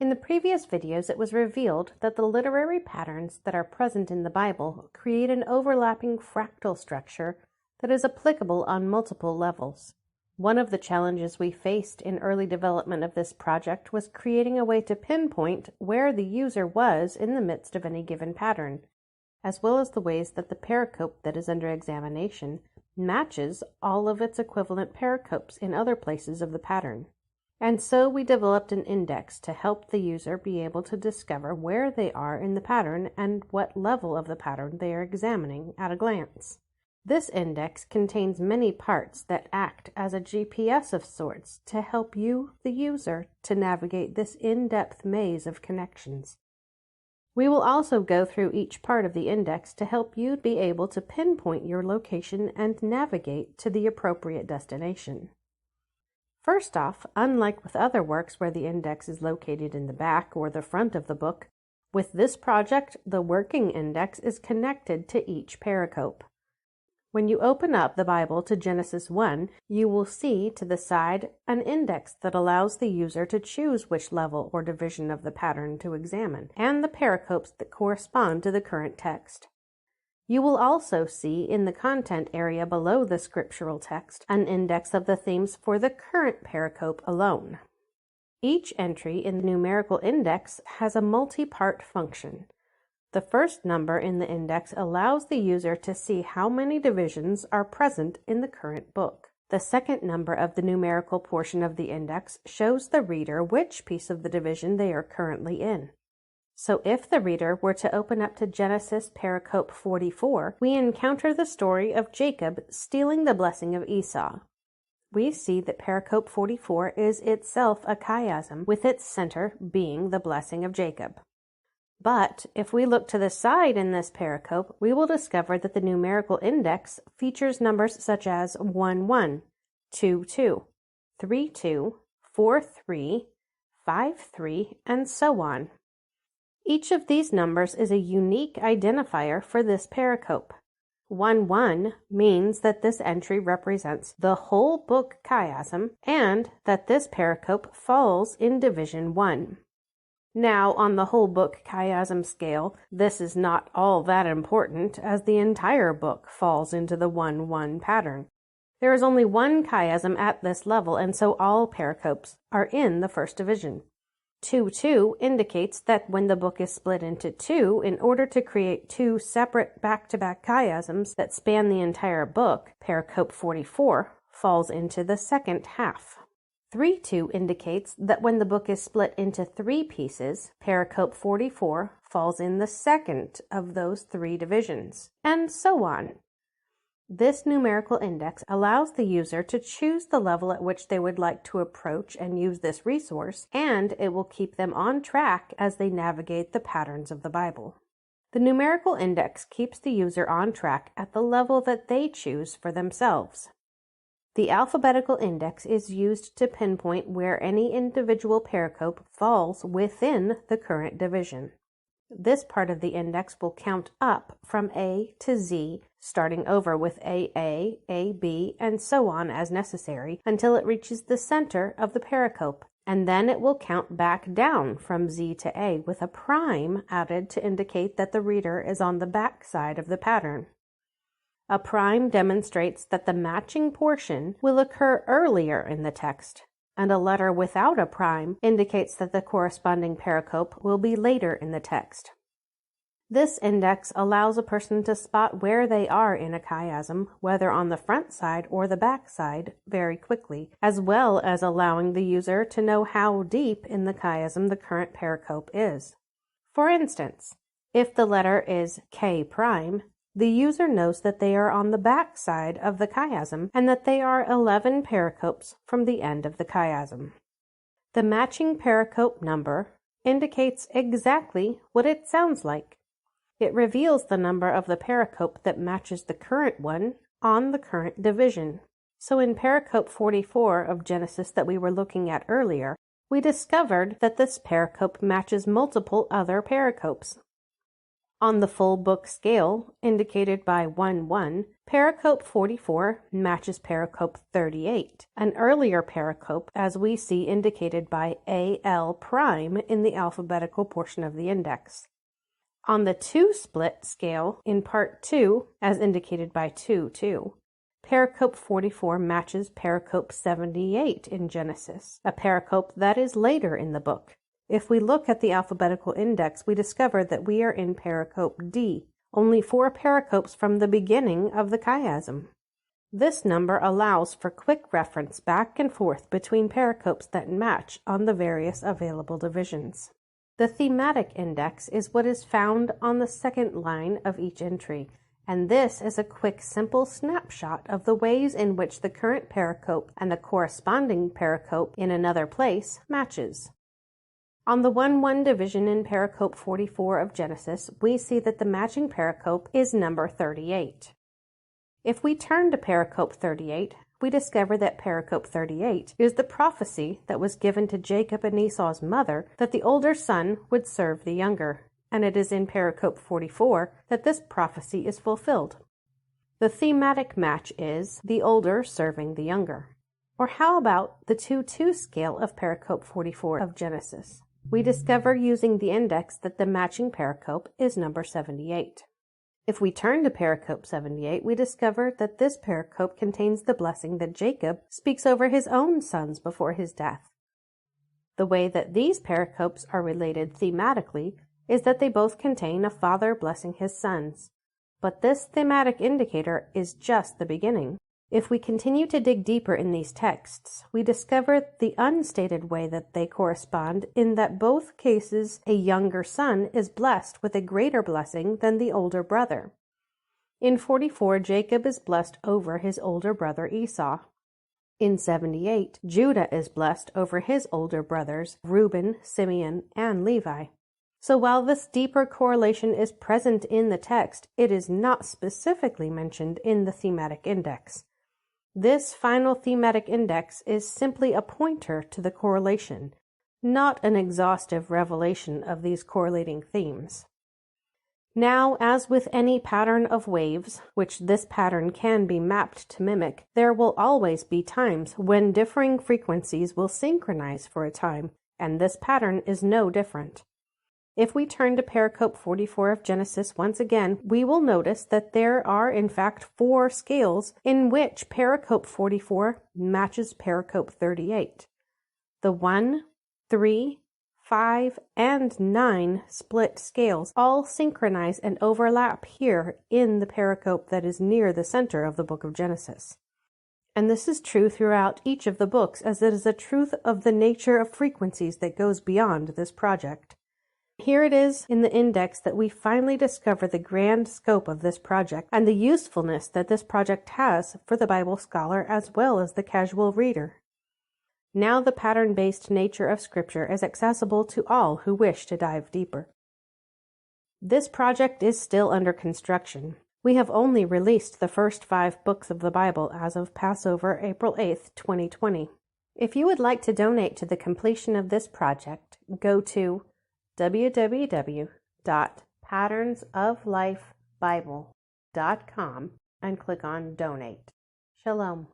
In the previous videos, it was revealed that the literary patterns that are present in the Bible create an overlapping fractal structure that is applicable on multiple levels. One of the challenges we faced in early development of this project was creating a way to pinpoint where the user was in the midst of any given pattern, as well as the ways that the pericope that is under examination matches all of its equivalent pericopes in other places of the pattern. And so we developed an index to help the user be able to discover where they are in the pattern and what level of the pattern they are examining at a glance. This index contains many parts that act as a GPS of sorts to help you, the user, to navigate this in-depth maze of connections. We will also go through each part of the index to help you be able to pinpoint your location and navigate to the appropriate destination. First off, unlike with other works where the index is located in the back or the front of the book, with this project, the working index is connected to each pericope. When you open up the Bible to Genesis 1, you will see to the side an index that allows the user to choose which level or division of the pattern to examine, and the pericopes that correspond to the current text. You will also see in the content area below the scriptural text an index of the themes for the current pericope alone. Each entry in the numerical index has a multi-part function. The first number in the index allows the user to see how many divisions are present in the current book. The second number of the numerical portion of the index shows the reader which piece of the division they are currently in. So if the reader were to open up to Genesis Pericope 44, we encounter the story of Jacob stealing the blessing of Esau. We see that Pericope 44 is itself a chiasm, with its center being the blessing of Jacob. But if we look to the side in this pericope, we will discover that the numerical index features numbers such as 1-1, 2-2, 3-2, 4-3, 5-3, and so on. Each of these numbers is a unique identifier for this pericope. 1-1 means that this entry represents the whole book chiasm and that this pericope falls in division 1. Now, on the whole book chiasm scale, this is not all that important as the entire book falls into the 1-1 pattern. There is only one chiasm at this level, and so all pericopes are in the first division. 2-2 indicates that when the book is split into two, in order to create two separate back-to-back chiasms that span the entire book, Pericope 44 falls into the second half. 3-2 indicates that when the book is split into three pieces, Pericope 44 falls in the second of those three divisions, and so on. This numerical index allows the user to choose the level at which they would like to approach and use this resource, and it will keep them on track as they navigate the patterns of the Bible. The numerical index keeps the user on track at the level that they choose for themselves. The alphabetical index is used to pinpoint where any individual pericope falls within the current division. This part of the index will count up from A to Z, starting over with AA, AB, and so on as necessary until it reaches the center of the pericope, and then it will count back down from Z to A with a prime added to indicate that the reader is on the back side of the pattern. A prime demonstrates that the matching portion will occur earlier in the text, and a letter without a prime indicates that the corresponding pericope will be later in the text. This index allows a person to spot where they are in a chiasm, whether on the front side or the back side, very quickly, as well as allowing the user to know how deep in the chiasm the current pericope is. For instance, if the letter is K prime, the user knows that they are on the back side of the chiasm and that they are 11 pericopes from the end of the chiasm. The matching pericope number indicates exactly what it sounds like. It reveals the number of the pericope that matches the current one on the current division. So in Pericope 44 of Genesis that we were looking at earlier, we discovered that this pericope matches multiple other pericopes. On the full book scale, indicated by 1-1, Pericope 44 matches Pericope 38, an earlier pericope as we see indicated by AL prime in the alphabetical portion of the index. On the 2-split scale in part 2, as indicated by 2, Pericope 44 matches Pericope 78 in Genesis, a pericope that is later in the book. If we look at the alphabetical index, we discover that we are in Pericope D, only 4 pericopes from the beginning of the chiasm. This number allows for quick reference back and forth between pericopes that match on the various available divisions. The thematic index is what is found on the second line of each entry, and this is a quick, simple snapshot of the ways in which the current pericope and the corresponding pericope in another place matches. On the 1-1 division in Pericope 44 of Genesis, we see that the matching pericope is number 38. If we turn to Pericope 38, we discover that Pericope 38 is the prophecy that was given to Jacob and Esau's mother that the older son would serve the younger, and it is in Pericope 44 that this prophecy is fulfilled. The thematic match is the older serving the younger. Or how about the 2-2 scale of Pericope 44 of Genesis? We discover using the index that the matching pericope is number 78. If we turn to Pericope 78, we discover that this pericope contains the blessing that Jacob speaks over his own sons before his death. The way that these pericopes are related thematically is that they both contain a father blessing his sons. But this thematic indicator is just the beginning. If we continue to dig deeper in these texts, we discover the unstated way that they correspond in that both cases a younger son is blessed with a greater blessing than the older brother. In 44, Jacob is blessed over his older brother Esau. In 78, Judah is blessed over his older brothers Reuben, Simeon, and Levi. So while this deeper correlation is present in the text, it is not specifically mentioned in the thematic index. This final thematic index is simply a pointer to the correlation, not an exhaustive revelation of these correlating themes. Now, as with any pattern of waves, which this pattern can be mapped to mimic, there will always be times when differing frequencies will synchronize for a time, and this pattern is no different. If we turn to Pericope 44 of Genesis once again, we will notice that there are in fact 4 scales in which Pericope 44 matches Pericope 38. The 1, 3, 5, and 9 split scales all synchronize and overlap here in the pericope that is near the center of the book of Genesis. And this is true throughout each of the books, as it is a truth of the nature of frequencies that goes beyond this project. Here it is in the index that we finally discover the grand scope of this project and the usefulness that this project has for the Bible scholar as well as the casual reader. Now the pattern-based nature of Scripture is accessible to all who wish to dive deeper. This project is still under construction. We have only released the first 5 books of the Bible as of Passover, April 8th, 2020. If you would like to donate to the completion of this project, go to www.patternsoflifebible.com and click on Donate. Shalom.